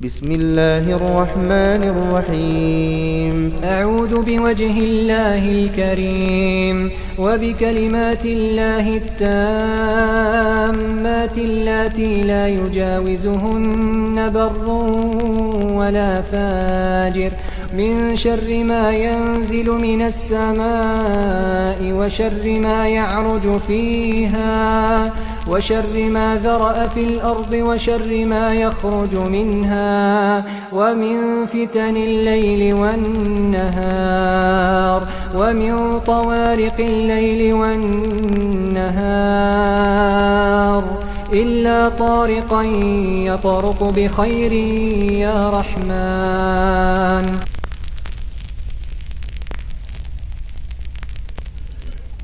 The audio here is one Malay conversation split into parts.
بسم الله الرحمن الرحيم أعوذ بوجه الله الكريم وبكلمات الله التامات اللاتي لا يجاوزهن بر ولا فاجر من شر ما ينزل من السماء وشر ما يعرج فيها وشر ما ذرأ في الأرض وشر ما يخرج منها ومن فتن الليل والنهار ومن طوارق الليل والنهار إلا طارقا يطرق بخير يا رحمن.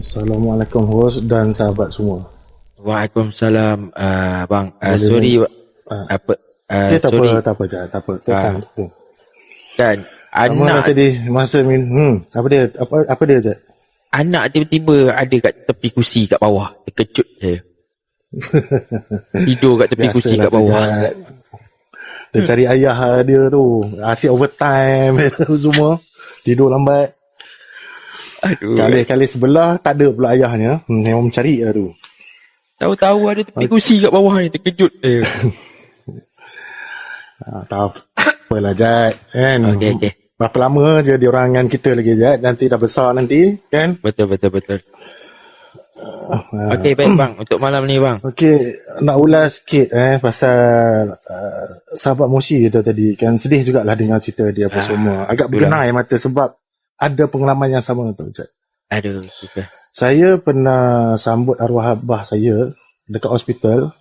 Assalamualaikum host dan sahabat semua. Waalaikumsalam bang. Sorry Tak sorry. apa. Tekan. Kan Anak anak tadi masa apa dia je? anak tiba-tiba ada kat tepi kursi kat bawah. Terkejut saya. Tidur kat tepi kursi kat bawah. Dia cari ayah dia tu. Asyik overtime semua. Tidur lambat. Aduh. Kali sebelah tak ada pula ayahnya. Memang mencari lah tu. Tahu-tahu ada tepi kursi kat bawah ni, terkejut saya. Tak apalah Jad kan. Okey. Berapa lama je dia orang dengan kita lagi Jad. Nanti dah besar nanti kan. Betul. Okey, baik bang. Untuk malam ni bang. Okey, nak ulas sikit pasal sahabat Moshi kita tadi kan. Sedih jugalah dengar cerita dia apa semua. Agak bergenai mata sebab ada pengalaman yang sama tu Jad. Aduh, susah. Saya pernah sambut arwah abah saya dekat hospital.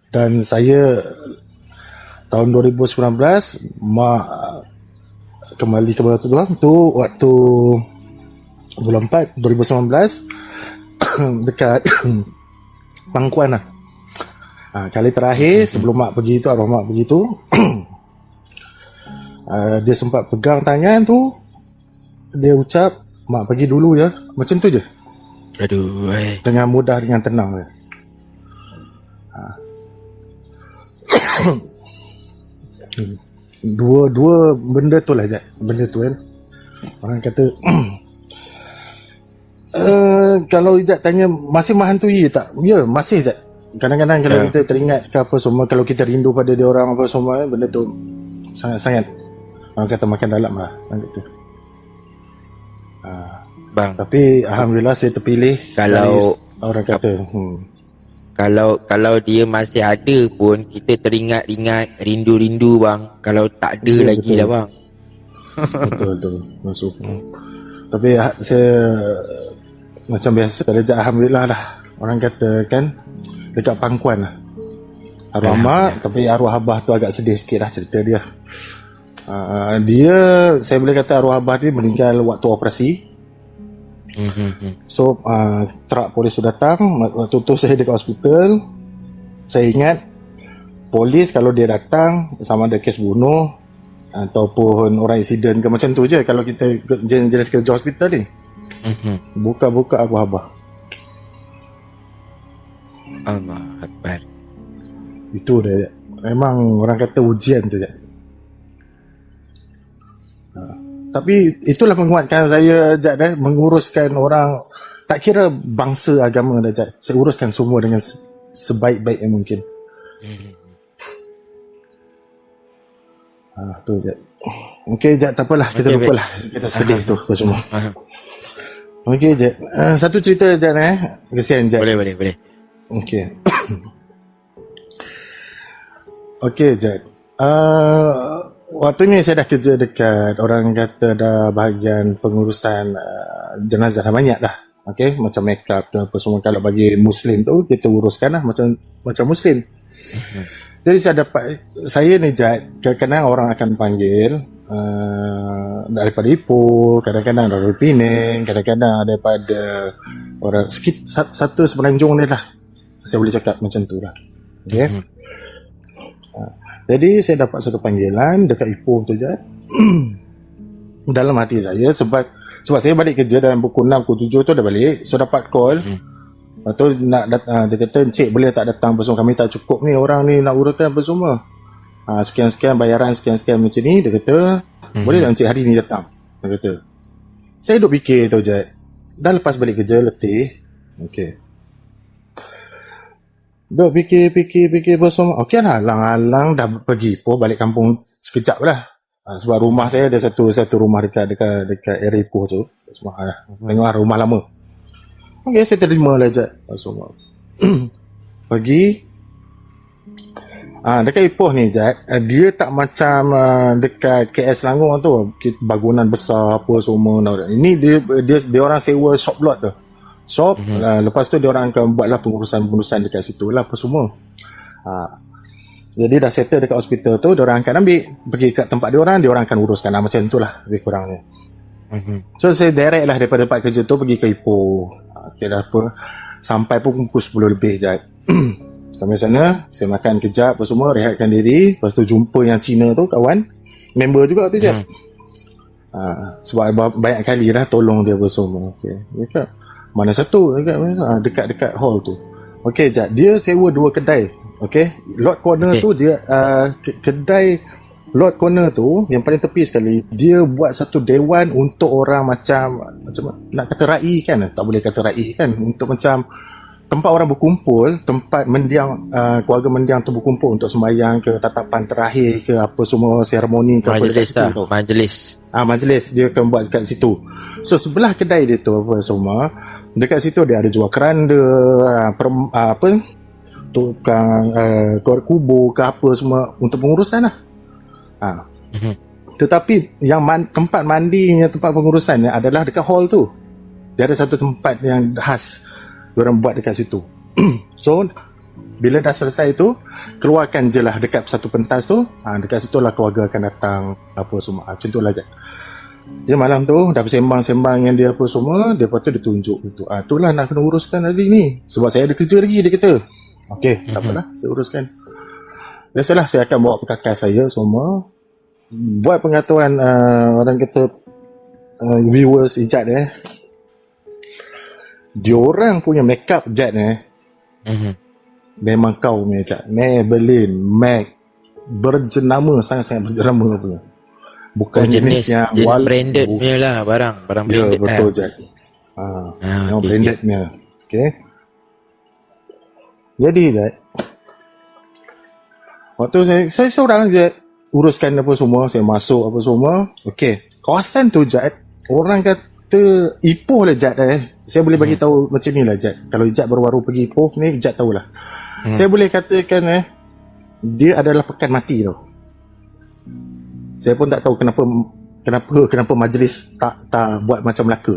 Dan saya tahun 2019 mak kembali ke Batu Tulang tu waktu bulan 4 2019 dekat pangkuan lah. Kali terakhir sebelum mak pergi tu, arwah mak pergi tu dia sempat pegang tangan tu, dia ucap mak pergi dulu ya, macam tu je. Aduh, dengan mudah, dengan tenang je. Dua benda tu lah Jad. Benda tu kan orang kata kalau Ijat tanya masih menghantui tak? Ya, masih Jad. Kadang-kadang kalau kita teringat ke apa semua, kalau kita rindu pada dia orang apa semua, benda tu sangat-sangat orang kata makan dalam lah orang kata. Bang, tapi alhamdulillah saya terpilih. Kalau orang kata Kalau dia masih ada pun, kita teringat-ingat, rindu-rindu bang. Kalau tak ada lagi lah bang. Betul masuk. Tapi saya macam biasa alhamdulillah lah orang kata kan, dekat pangkuan lah arwah mak. Tapi arwah abah tu agak sedih sikit lah cerita dia. Dia, saya boleh kata arwah abah dia meninggal waktu operasi. So truk polis tu datang. Waktu tu saya dekat hospital. Saya ingat polis kalau dia datang sama ada kes bunuh ataupun orang insiden ke, macam tu je kalau kita jenis kerja hospital ni. Buka-buka arwah abah. Allah Akbar. Itu dia. Memang orang kata ujian tu je. Tapi itulah menguatkan saya Jad, menguruskan orang, tak kira bangsa agama dah Jad. Saya uruskan semua dengan sebaik-baik yang mungkin. Tu Jad. Okey Jad, tak apalah, kita lupalah. Kita sedih tu apa semua. Okey Jad. Satu cerita Jad kesian Jad. Boleh. Okey. Okey Jad. Waktu ni saya dah kerja dekat orang kata dah bahagian pengurusan jenazah dah banyak dah. Okey, macam make up tu apa semua. Kalau bagi Muslim tu kita uruskan lah macam Muslim. Jadi saya ni Jad, kadang-kadang orang akan panggil daripada Ipoh, kadang-kadang dari Penang, kadang-kadang daripada orang satu semenanjung ni lah. Saya boleh cakap macam tu lah. Okey. Jadi saya dapat satu panggilan dekat Ipoh tu je. Dalam hati saya sebab saya balik kerja dalam pukul 6, pukul 7 tu dah balik. So dapat call. Lepas tu nak dia kata, "Encik boleh tak datang apa semua, kami tak cukup ni orang ni nak urutkan apa semua." sekian-sekian bayaran, sekian-sekian macam ni. Dia kata, boleh tak encik hari ni datang? Dia kata. Saya duk fikir tu je. Dah lepas balik kerja, letih. Okay. Duk fikir apa semua. Okey lah, alang-alang dah pergi Ipoh, balik kampung sekejap lah. Sebab rumah saya ada satu rumah dekat area Ipoh tu. Semua tengok rumah lama. Okey, saya terima lah je. Semua. Pergi. Dekat Ipoh ni Jad, dia tak macam dekat KS Selangor tu, bangunan besar apa semua. Ini dia orang sewa shop lot tu. Shop, lepas tu dia orang akan buatlah pengurusan dekat situ lah apa semua. Jadi dah settle dekat hospital tu, dia orang akan ambil pergi kat tempat dia orang akan uruskan macam tu lah lebih kurangnya. So saya direct lah daripada tempat kerja tu pergi ke Ipoh. Okay dah apa, sampai pun pukul 10 lebih je. Sampai sana, saya makan kejap apa semua, rehatkan diri. Lepas tu jumpa yang Cina tu, kawan member juga tu je. Sebab banyak kali dah tolong dia apa semua. Okay. Dia kata, mana satu? Dekat hall tu. Okey, Jad. Dia sewa 2 kedai. Okey. Lot corner tu dia kedai lot corner tu yang paling tepi sekali. Dia buat satu dewan untuk orang macam nak kata rai kan? Tak boleh kata rai kan? Untuk macam tempat orang berkumpul, tempat mendiang keluarga mendiang tu berkumpul untuk sembahyang ke tatapan terakhir ke apa semua seremoni ke majlis apa tu. Majlis dia akan buat dekat situ. So sebelah kedai dia tu apa semua, dekat situ dia ada jual keranda, tukang kubur ke apa semua untuk pengurusan lah. Tetapi yang tempat mandinya, tempat pengurusannya adalah dekat hall tu. Dia ada satu tempat yang khas diorang buat dekat situ. So bila dah selesai tu, keluarkan je lah dekat satu pentas tu, dekat situ lah keluarga akan datang apa semua. Macam tu lah je. Dia malam tu dah bersembang-sembang dengan dia apa semua, dia lepas tu dia tunjuk tu. Itulah nak kena uruskan hari ni, sebab saya ada kerja lagi, dia kata. Okey, tak apalah, saya uruskan. Biasalah saya akan bawa pekakal saya semua, buat pengetahuan orang kata viewers Ijat diorang punya makeup Jad memang kau punya Jad. Maybelline, MAC, berjenama, sangat-sangat berjenama punya. Bukan jenis yang branded punya lah, barang branded. Ya, betul Jad. Yang branded punya. Okay. Jadi Jad, waktu saya seorang je uruskan apa semua, saya masuk apa semua. Okay, kawasan tu Jad, orang kata Ipoh lah Jad. Saya boleh bagi tahu macam ni lah Jad. Kalau Jad baru-baru pergi Ipoh ni, Jad tahulah. Saya boleh katakan dia adalah pekan mati tau. Saya pun tak tahu kenapa majlis tak buat macam Melaka.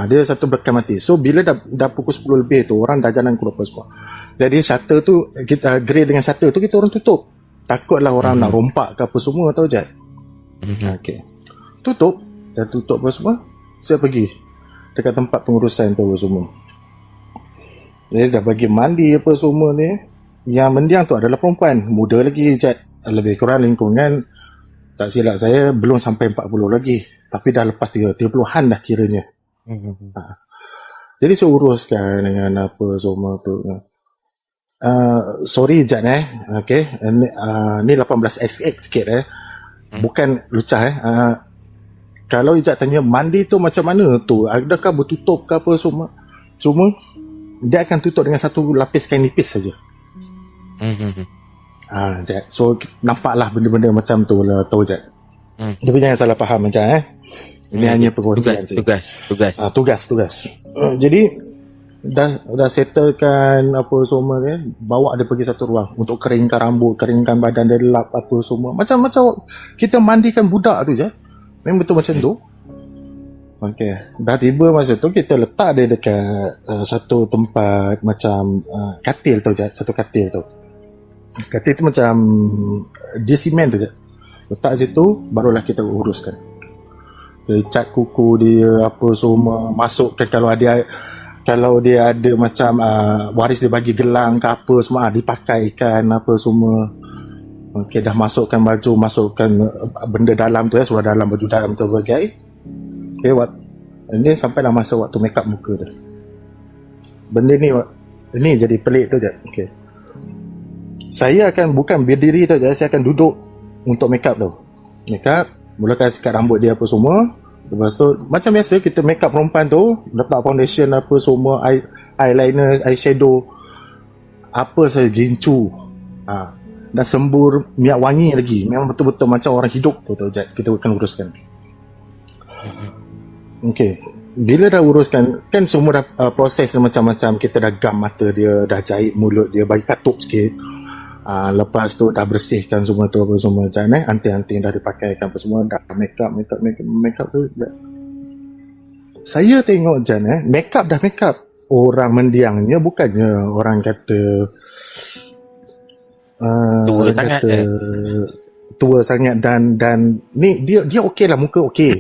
Dia satu pekan mati. So bila dah pukul 10 lebih tu, orang dah jalan keluar semua. Jadi shutter tu, kita grade dengan shutter tu kita orang tutup. Takutlah orang nak rompak ke apa semua tau Jad. Okay. Tutup apa semua. Saya pergi dekat tempat pengurusan tu semua. Jadi dah bagi mandi apa semua ni. Yang mendiang tu adalah perempuan, muda lagi Jad. Lebih kurang lingkungan, tak silap saya, belum sampai 40 lagi. Tapi dah lepas 30-an dah kiranya. Jadi saya uruskan dengan apa semua tu. Sorry Jad okay. Ni 18XX sikit bukan lucah kalau Ijat tanya mandi tu macam mana tu, adakah bertutup ke apa semua, cuma dia akan tutup dengan satu lapis kain nipis saja. Jad. So nampaklah benda-benda macam tu lah, tahu Jad. Tapi jangan salah faham macam ini hanya perkongsian tugas. Jadi dah settlekan apa semua bawa dia pergi satu ruang untuk keringkan rambut, keringkan badan dia, lap apa semua, macam kita mandikan budak tu je. Memang betul macam tu. Okay. Dah tiba masa tu, kita letak dia dekat satu tempat macam katil tu je. Satu katil tu. Katil tu macam dia simen tu je. Letak situ, barulah kita uruskan. Jadi cat kuku dia apa semua, masukkan kalau dia ada macam waris dia bagi gelang ke apa semua, dipakaikan apa semua. Okay, dah masukkan baju, masukkan benda dalam tu sudah dalam baju dalam tu bagai. Okay, ini sampailah masa waktu make up muka tu. Benda ni jadi pelik tu je. Okay. saya akan bukan berdiri tu je, saya akan duduk untuk make up tu. Make up, mulakan sikat rambut dia apa semua. Lepas tu macam biasa kita make up perempuan tu, letak foundation apa semua, eyeliner, eyeshadow, apa saja, gincu. Dan sembur minyak wangi lagi. Memang betul-betul macam orang hidup tu Jad. Kita akan uruskan. Okey. Bila dah uruskan, kan semua dah proses macam-macam. Kita dah gam mata dia, dah jahit mulut dia, bagi katup sikit. Lepas tu dah bersihkan semua tu apa semua macam ni. Anting-anting dah dipakaikan apa semua, dah make up tu. Saya tengok Jan, make up dah make up. Orang mendiangnya bukannya orang kata tua sangat dan ni dia okey lah, muka okey.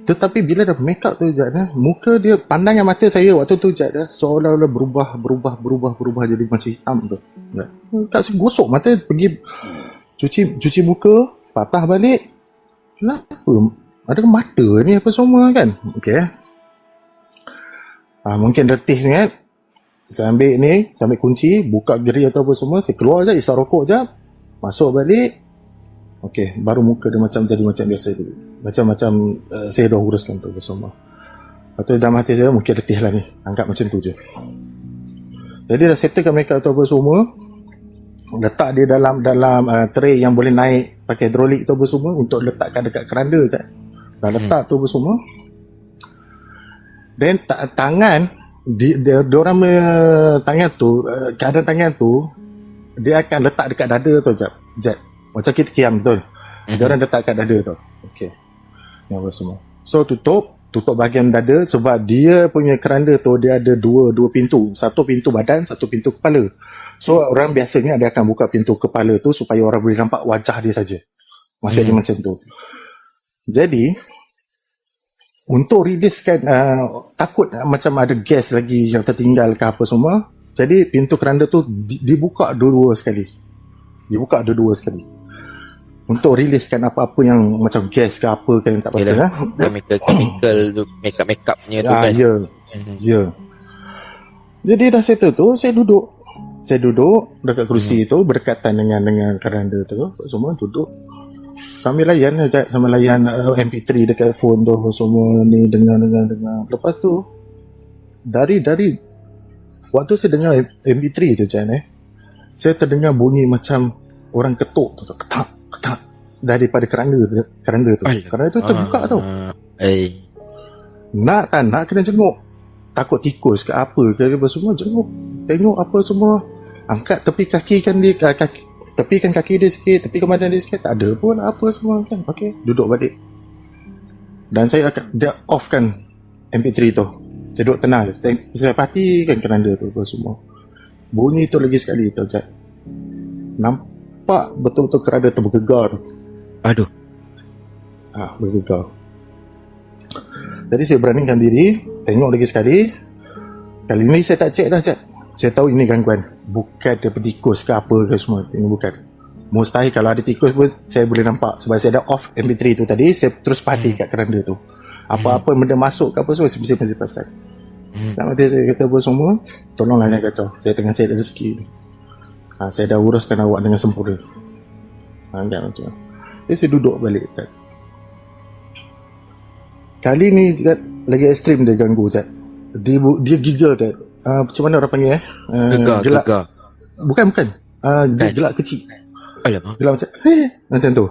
Tetapi bila dah make up tu Jad, muka dia, pandangan mata saya waktu tu Jad, seolah-olah berubah jadi macam hitam tu. Tak gosok mata, pergi cuci muka, patah balik. Kenapa? Ada mata ni apa semua kan? Okey. Mungkin letih sangat. Saya ambil kunci, buka gerai atau apa semua, saya keluar je, isap rokok je, masuk balik. Okey, baru muka dia jadi macam biasa dulu. Macam saya dah uruskan tu semua. Lepas tu dalam hati saya, mungkin letih lah ni, anggap macam tu je. Jadi dah settlekan make up tu apa semua, letak dia dalam tray yang boleh naik pakai hidrolik tu apa semua, untuk letakkan dekat keranda je. Dah letak tu apa semua. Dan tangan diorang tangan tu, keadaan tangan tu dia akan letak dekat dada tu Jad. Macam kita kiam betul. Diorang letak kat dada tu. Okey. Yang apa semua. So tutup bahagian dada, sebab dia punya keranda tu dia ada dua pintu. Satu pintu badan, satu pintu kepala. So orang biasanya dia akan buka pintu kepala tu supaya orang boleh nampak wajah dia saja. Maksudnya macam tu. Jadi untuk releasekan, takut macam ada gas lagi yang tertinggal ke apa semua, jadi pintu keranda tu dibuka dua-dua sekali untuk releasekan apa-apa yang macam gas ke apa ke yang tak patut. Chemical tu, make-up-nya tu kan. Ya. Jadi dah settle tu, saya duduk dekat kerusi tu, berdekatan dengan keranda tu, semua duduk sambil layan MP3 dekat phone tu semua ni, dengar. Lepas tu dari waktu saya dengar MP3 tu saya terdengar bunyi macam orang ketuk tu, ketak daripada keranda tu. Keranda tu terbuka tu. Nak tak nak kena jenguk. Takut tikus ke apa ke semua, jenguk. Tengok apa semua. Angkat tepikan kaki dia sikit, tepikan badan dia sikit, tak ada pun apa semua kan. Okey, duduk balik. Dan saya dia offkan MP3 tu. Saya duduk tenang. Saya perhatikan keranda tu apa semua. Bunyi tu lagi sekali tu Jad. Nampak betul-betul keranda tu bergegar. Aduh. Bergegar. Jadi saya beranikan diri, tengok lagi sekali. Kali ni saya tak cek dah Jad. Saya tahu ini gangguan. Bukan dia tikus ke apa ke semua. Ini bukan. Mustahil kalau ada tikus pun saya boleh nampak. Sebab saya dah off MP3 tu tadi, saya terus perhati kat keranda tu. Apa-apa benda masuk ke apa semua, saya mesti pasal. Dan nanti saya kata apa semua, tolonglah jangan kacau. Saya tengah cari rezeki ni. Saya dah uruskan awak dengan sempurna. Kan macam. Jadi saya duduk balik Jad. Kali ni Jad, lagi ekstrim dia ganggu Jad. Dia giggle Jad. Macam mana orang panggil gelak. Bukan dia gelak kecil. Alamak. Gelak macam tu.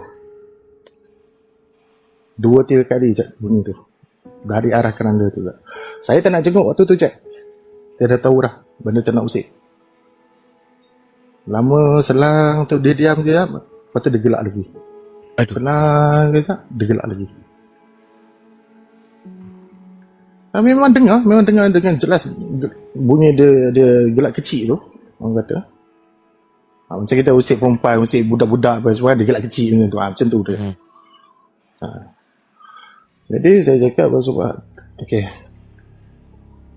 2-3 kali Jad bunyi tu dari arah keranda tu Jad. Saya tak nak jenguk waktu tu Jad. Saya dah tahu dah benda tak nak usik. Lama selang tu dia diam, lepas tu dia gelak lagi. Selang dia gelak lagi. Memang dengar dengan jelas bunyi dia gelak kecil tu, orang kata. Macam kita usik perempuan, usik budak-budak apa semua, dia gelak kecil macam tu dia. Jadi saya cakap okey,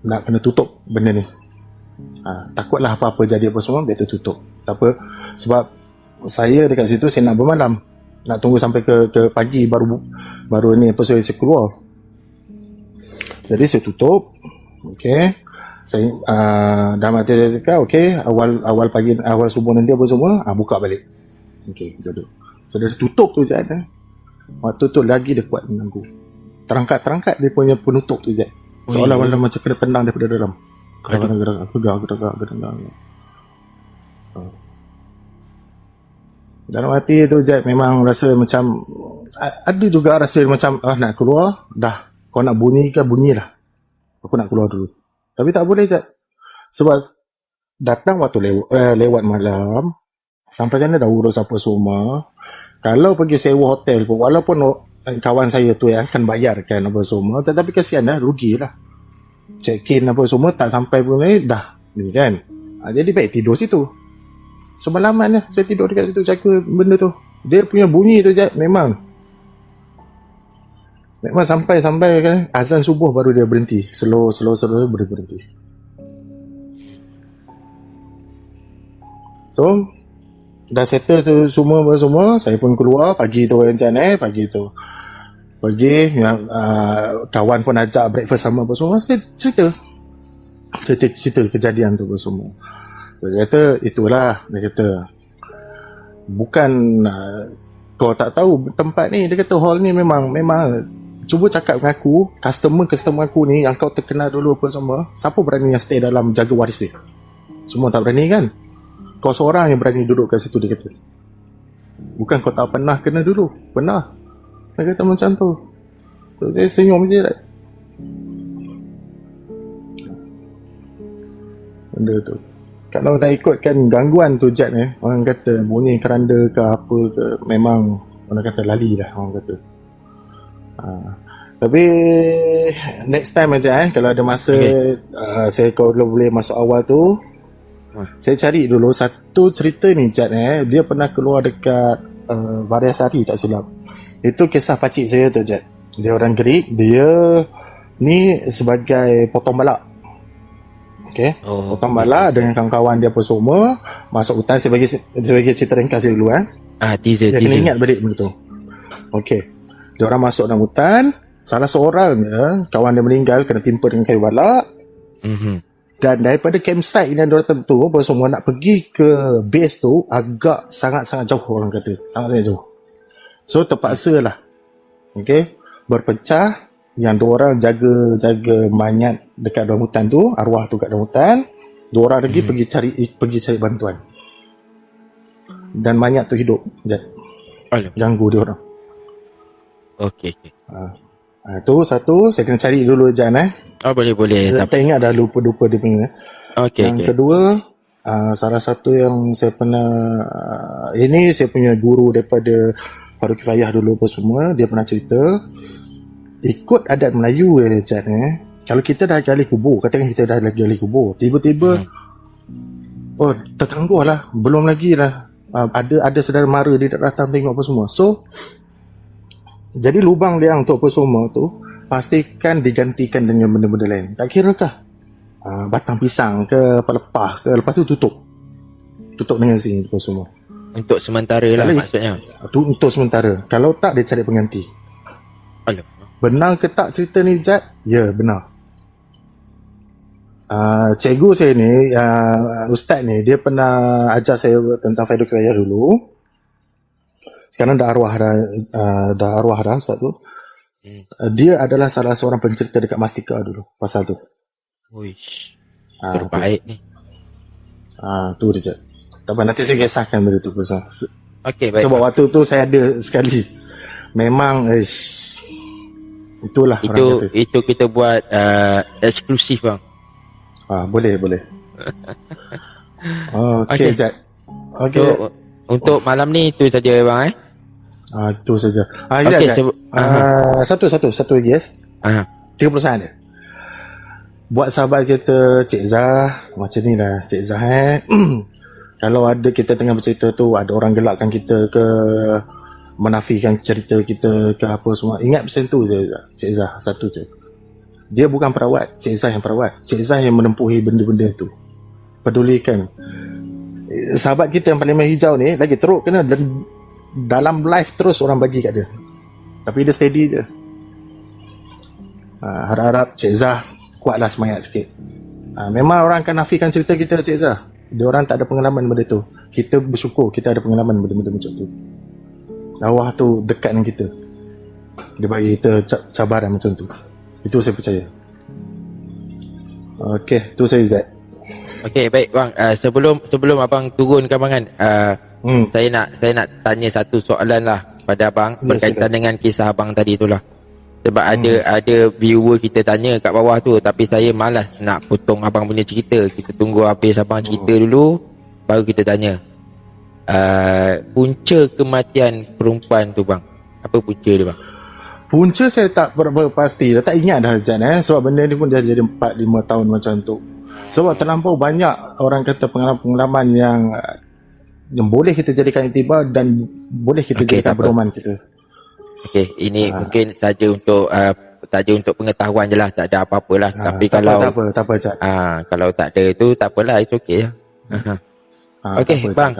nak kena tutup benda ni. Takutlah apa-apa jadi apa semua, biar tutup. Tak apa, sebab saya dekat situ saya nak bermalam, nak tunggu sampai ke pagi baru ni apa saya keluar. Jadi saya tutup. Okey, Saya dalam hati saya cakap, okay, awal pagi, awal subuh nanti apa semua, buka balik. Okay, duduk. So dia tutup tu je. Waktu tu lagi dia kuat dengan aku. Terangkat dia punya penutup tu je. Seolah-olah macam kena tendang daripada dalam. Gerak. Dalam hati tu je memang rasa macam, ada juga rasa macam nak keluar dah. Kau nak bunyi ke bunyilah. Aku nak keluar dulu. Tapi tak boleh je. Sebab datang waktu lewat malam, sampai sana dah urus apa semua. Kalau pergi sewa hotel pun, walaupun kawan saya tu yang akan bayarkan apa semua, tetapi kesian dah, rugilah. Check-in apa semua tak sampai pun dah ni kan. Jadi baik tidur situ. Semalaman lah saya tidur dekat situ jaga benda tu. Dia punya bunyi tu je memang sampai kan azan subuh baru dia berhenti. Slow berhenti. So dah settle tu semua, saya pun keluar pagi tu pagi tu pergi yang kawan pun ajak breakfast sama apa semua. Saya cerita kejadian tu apa semua. Dia kata itulah, dia kata bukan kau tak tahu tempat ni, dia kata hall ni memang cuba cakap dengan aku, customer aku ni yang kau terkenal dulu apa semua, siapa berani yang stay dalam jaga waris dia? Semua tak berani kan? Kau seorang yang berani duduk kat situ, dia kata. Bukan kau tak pernah kena dulu, pernah. Dia kata macam tu. So, saya senyum je right? Benda tu. Kalau nak ikutkan gangguan tu Jad orang kata bunyi keranda ke apa ke, memang orang kata lali dah orang kata. Tapi next time aja kalau ada masa saya kalau boleh masuk awal tu, saya cari dulu satu cerita ni Jad dia pernah keluar dekat Variasari tak silap. Itu kisah pakcik saya tu Jad. Dia orang Greek, dia ni sebagai potong balak. Okay. Potong balak dengan kawan-kawan dia apa semua masuk hutan. Saya bagi cerita ringkas dulu teaser. Kena ingat balik benda tu. Okay, dia orang masuk dalam hutan. Salah seorang kawan dia meninggal kena timpa dengan kayu balak. Dan daripada campsite yang dia orang tentu apa semua nak pergi ke base tu agak sangat-sangat jauh, orang kata sangat-sangat jauh. So terpaksa lah berpecah. Yang dua orang jaga mayat dekat dalam hutan tu, arwah tu kat dalam hutan. Dua orang lagi pergi cari bantuan. Dan mayat tu hidup. Ganggu dia orang. Okey. Tu satu, saya kena cari dulu Jan boleh. Tak ingat dah, lupa dia punya. Yang kedua, salah satu yang saya pernah ini saya punya guru daripada Farul Kifayah dulu apa semua, dia pernah cerita ikut adat Melayu Jan kalau kita dah gali kubur, katakan kita dah gali kubur, tiba-tiba tertangguh lah, belum lagi lah ada saudara mara dia tak datang tengok apa semua. So jadi lubang liang untuk apa semua tu pastikan digantikan dengan benda-benda lain. Tak kira kah batang pisang ke pelepah ke, lepas tu tutup dengan zinc apa semua untuk sementara lah maksudnya. Untuk sementara. Kalau tak dia cari pengganti. Benar ke tak cerita ni Jad? Ya, benar. Cikgu saya ni, ustaz ni, dia pernah ajar saya tentang Farul Kifayah dulu. Sekarang dah arwah dah ustaz tu. Dia adalah salah seorang pencerita dekat Mastika dulu pasal tu. Uish. Terbaik ni. Tu dia Jad. Tak apa, nanti saya kisahkan benda tu pasal. Okey, baik. Sebab waktu tu saya ada sekali. Memang itulah itu kita buat eksklusif bang. Boleh. Okey Jad. Okey. Untuk malam ni itu saja bang itu saja. Okey, satu lagi yes. 30% dia. Buat sahabat kita Cik Zah, macam ni lah Cik Zah kalau ada kita tengah bercerita tu ada orang gelakkan kita ke menafikan cerita kita ke apa semua, ingat macam tu je Cik Zah, satu je. Dia bukan perawat, Cik Zah yang perawat. Cik Zah yang menempuhi benda-benda tu. Pedulikan. Sahabat kita yang paling hijau ni lagi teruk kena dalam live terus orang bagi kat dia. Tapi dia steady je. Harap-harap Cik Zah kuatlah semangat sikit. Memang orang akan nafikan cerita kita, Cik Zah. Dia orang tak ada pengalaman benda tu. Kita bersyukur kita ada pengalaman benda-benda macam tu. Allah tu dekat dengan kita. Dia bagi kita cabaran macam tu. Itu saya percaya. Okey, tu saya Zat. Okey, baik bang. Sebelum abang turunkan bang kan, saya nak tanya satu soalan lah pada abang berkaitan dengan kisah abang tadi tu lah. Sebab ada viewer kita tanya kat bawah tu, tapi saya malas nak potong abang punya cerita. Kita tunggu habis abang cerita dulu, baru kita tanya. Punca kematian perempuan tu bang, apa punca dia bang? Punca saya tak berapa pasti dah, tak ingat dah Jan, sebab benda ni pun dah jadi 4-5 tahun macam tu. Sebab terlampau banyak orang kata pengalaman-pengalaman yang boleh kita jadikan iktibar dan boleh kita jadikan pedoman kita. Okey, ini mungkin saja untuk pengetahuan je lah, tak ada apa-apalah. Tapi kalau tak apa Jan. Kalau tak ada tu tak apalah, it's okay lah. Okey bang.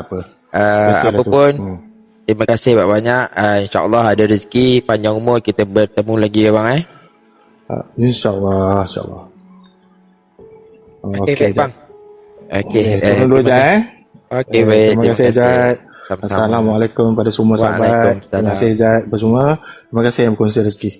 Apa pun terima kasih banyak. InsyaAllah ada rezeki panjang umur, kita bertemu lagi ya bang. InsyaAllah. Okey bang. Okey, turun dulu je. Okey, baik. Terima kasih Jad. Assalamualaikum pada semua sahabat. Terima kasih Jad semua. Terima kasih yang berkongsi rezeki.